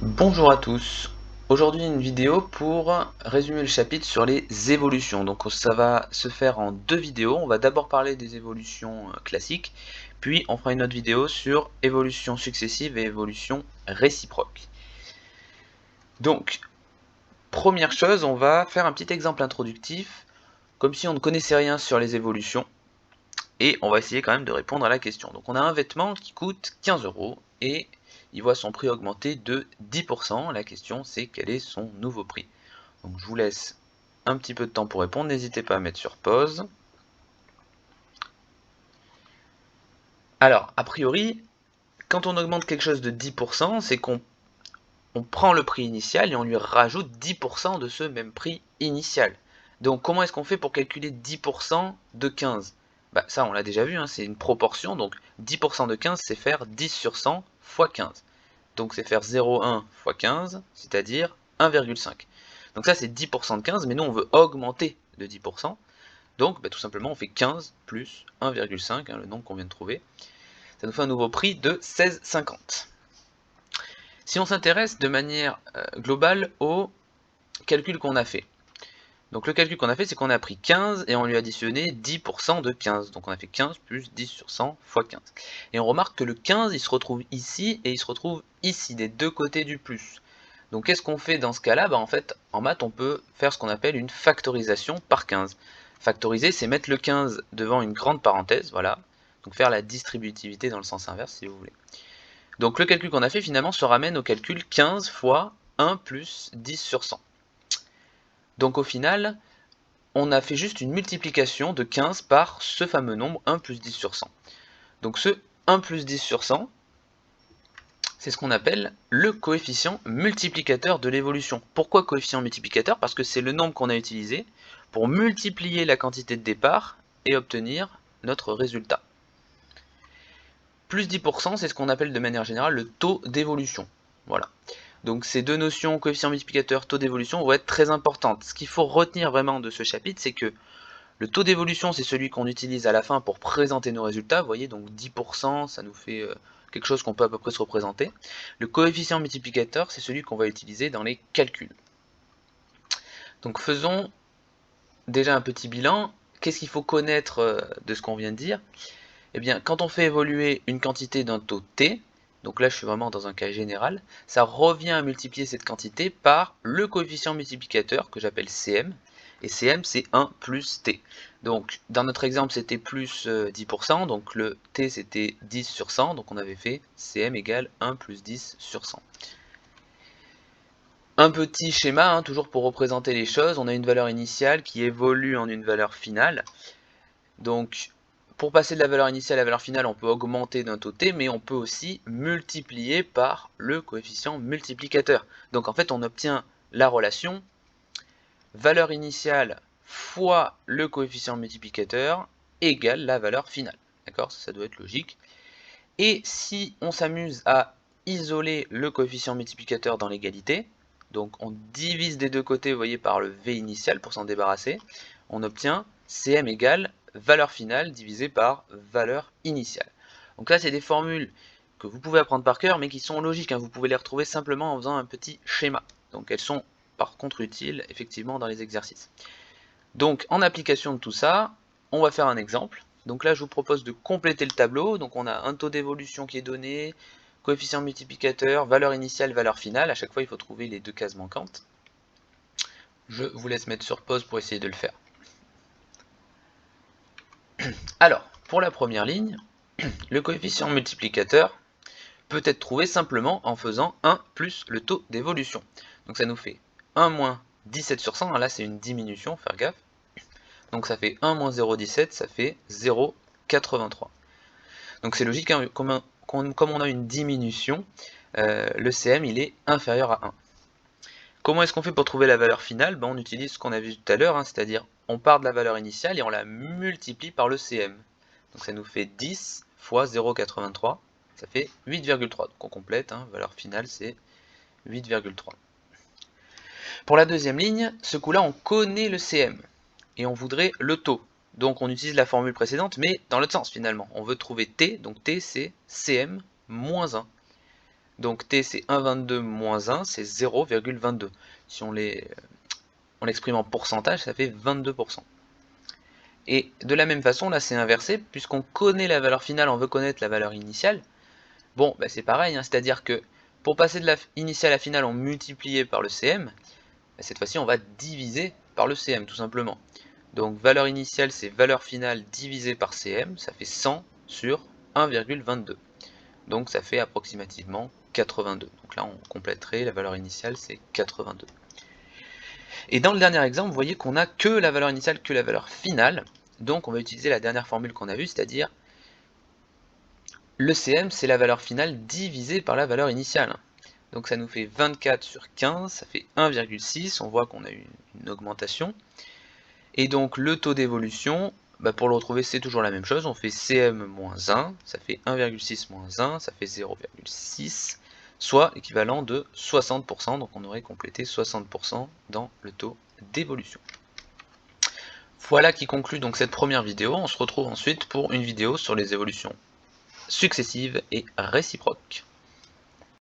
Bonjour à tous. Aujourd'hui une vidéo pour résumer le chapitre sur les évolutions. Donc ça va se faire en deux vidéos. On va d'abord parler des évolutions classiques, puis on fera une autre vidéo sur évolution successive et évolution réciproque. Donc, première chose, on va faire un petit exemple introductif, comme si on ne connaissait rien sur les évolutions, et on va essayer quand même de répondre à la question. Donc on a un vêtement qui coûte 15 € et il voit son prix augmenter de 10%. La question c'est quel est son nouveau prix. Donc je vous laisse un petit peu de temps pour répondre, n'hésitez pas à mettre sur pause. Alors, a priori, quand on augmente quelque chose de 10%, c'est qu'on prend le prix initial et on lui rajoute 10% de ce même prix initial. Donc comment est-ce qu'on fait pour calculer 10% de 15 ? Bah, ça on l'a déjà vu, hein, c'est une proportion, donc 10% de 15 c'est faire 10 sur 100 fois 15. Donc c'est faire 0,1 fois 15, c'est-à-dire 1,5. Donc ça c'est 10% de 15, mais nous on veut augmenter de 10%. Donc tout simplement on fait 15 plus 1,5, hein, le nombre qu'on vient de trouver. Ça nous fait un nouveau prix de 16,50. Si on s'intéresse de manière globale au calcul qu'on a fait. Donc le calcul qu'on a fait, c'est qu'on a pris 15 et on lui a additionné 10% de 15. Donc on a fait 15 plus 10 sur 100 fois 15. Et on remarque que le 15, il se retrouve ici et il se retrouve ici, des deux côtés du plus. Donc qu'est-ce qu'on fait dans ce cas-là ? En fait, en maths, on peut faire ce qu'on appelle une factorisation par 15. Factoriser, c'est mettre le 15 devant une grande parenthèse, voilà. Donc faire la distributivité dans le sens inverse, si vous voulez. Donc le calcul qu'on a fait, finalement, se ramène au calcul 15 fois 1 plus 10 sur 100. Donc au final, on a fait juste une multiplication de 15 par ce fameux nombre 1 plus 10 sur 100. Donc ce 1 plus 10 sur 100, c'est ce qu'on appelle le coefficient multiplicateur de l'évolution. Pourquoi coefficient multiplicateur ? Parce que c'est le nombre qu'on a utilisé pour multiplier la quantité de départ et obtenir notre résultat. Plus 10%, c'est ce qu'on appelle de manière générale le taux d'évolution. Voilà. Donc ces deux notions, coefficient multiplicateur, taux d'évolution, vont être très importantes. Ce qu'il faut retenir vraiment de ce chapitre, c'est que le taux d'évolution, c'est celui qu'on utilise à la fin pour présenter nos résultats. Vous voyez, donc 10%, ça nous fait quelque chose qu'on peut à peu près se représenter. Le coefficient multiplicateur, c'est celui qu'on va utiliser dans les calculs. Donc faisons déjà un petit bilan. Qu'est-ce qu'il faut connaître de ce qu'on vient de dire ? Eh bien, quand on fait évoluer une quantité d'un taux t, donc là je suis vraiment dans un cas général, ça revient à multiplier cette quantité par le coefficient multiplicateur que j'appelle Cm, et Cm c'est 1 plus t. Donc dans notre exemple c'était plus 10%, donc le t c'était 10 sur 100, donc on avait fait Cm égale 1 plus 10 sur 100. Un petit schéma, hein, toujours pour représenter les choses, on a une valeur initiale qui évolue en une valeur finale. Donc pour passer de la valeur initiale à la valeur finale, on peut augmenter d'un taux t, mais on peut aussi multiplier par le coefficient multiplicateur. Donc en fait, on obtient la relation valeur initiale fois le coefficient multiplicateur égale la valeur finale. D'accord ? Ça doit être logique. Et si on s'amuse à isoler le coefficient multiplicateur dans l'égalité, donc on divise des deux côtés, vous voyez, par le v initial pour s'en débarrasser, on obtient Cm égale valeur finale divisée par valeur initiale. Donc là, c'est des formules que vous pouvez apprendre par cœur, mais qui sont logiques, hein. Vous pouvez les retrouver simplement en faisant un petit schéma. Donc elles sont par contre utiles, effectivement, dans les exercices. Donc en application de tout ça, on va faire un exemple. Donc là, je vous propose de compléter le tableau. Donc on a un taux d'évolution qui est donné, coefficient multiplicateur, valeur initiale, valeur finale. À chaque fois, il faut trouver les deux cases manquantes. Je vous laisse mettre sur pause pour essayer de le faire. Alors, pour la première ligne, le coefficient multiplicateur peut être trouvé simplement en faisant 1 plus le taux d'évolution. Donc ça nous fait 1 moins 17 sur 1. Là, c'est une diminution, faire gaffe. Donc ça fait 1 moins 0,17, ça fait 0,83. Donc c'est logique, hein, comme on a une diminution, le Cm il est inférieur à 1. Comment est-ce qu'on fait pour trouver la valeur finale ? On utilise ce qu'on a vu tout à l'heure, hein, c'est-à-dire on part de la valeur initiale et on la multiplie par le Cm. Donc ça nous fait 10 fois 0,83, ça fait 8,3. Donc on complète, hein, valeur finale c'est 8,3. Pour la deuxième ligne, ce coup-là on connaît le Cm et on voudrait le taux. Donc on utilise la formule précédente, mais dans l'autre sens finalement. On veut trouver t, donc t c'est Cm moins 1. Donc t c'est 1,22 moins 1, c'est 0,22. Si on l'exprime en pourcentage, ça fait 22%. Et de la même façon, là c'est inversé, puisqu'on connaît la valeur finale, on veut connaître la valeur initiale. Bon, bah c'est pareil, hein, c'est-à-dire que pour passer de la initiale à finale, on multipliait par le CM. Bah cette fois-ci, on va diviser par le CM, tout simplement. Donc valeur initiale, c'est valeur finale divisée par CM, ça fait 100 sur 1,22. Donc ça fait approximativement 82. Donc là, on compléterait, la valeur initiale, c'est 82. Et dans le dernier exemple, vous voyez qu'on n'a que la valeur initiale, que la valeur finale. Donc on va utiliser la dernière formule qu'on a vue, c'est-à-dire le CM, c'est la valeur finale divisée par la valeur initiale. Donc ça nous fait 24 sur 15, ça fait 1,6, on voit qu'on a eu une augmentation. Et donc le taux d'évolution, bah pour le retrouver c'est toujours la même chose, on fait CM moins 1, ça fait 1,6 moins 1, ça fait 0,6, soit l'équivalent de 60%, donc on aurait complété 60% dans le taux d'évolution. Voilà qui conclut donc cette première vidéo, on se retrouve ensuite pour une vidéo sur les évolutions successives et réciproques.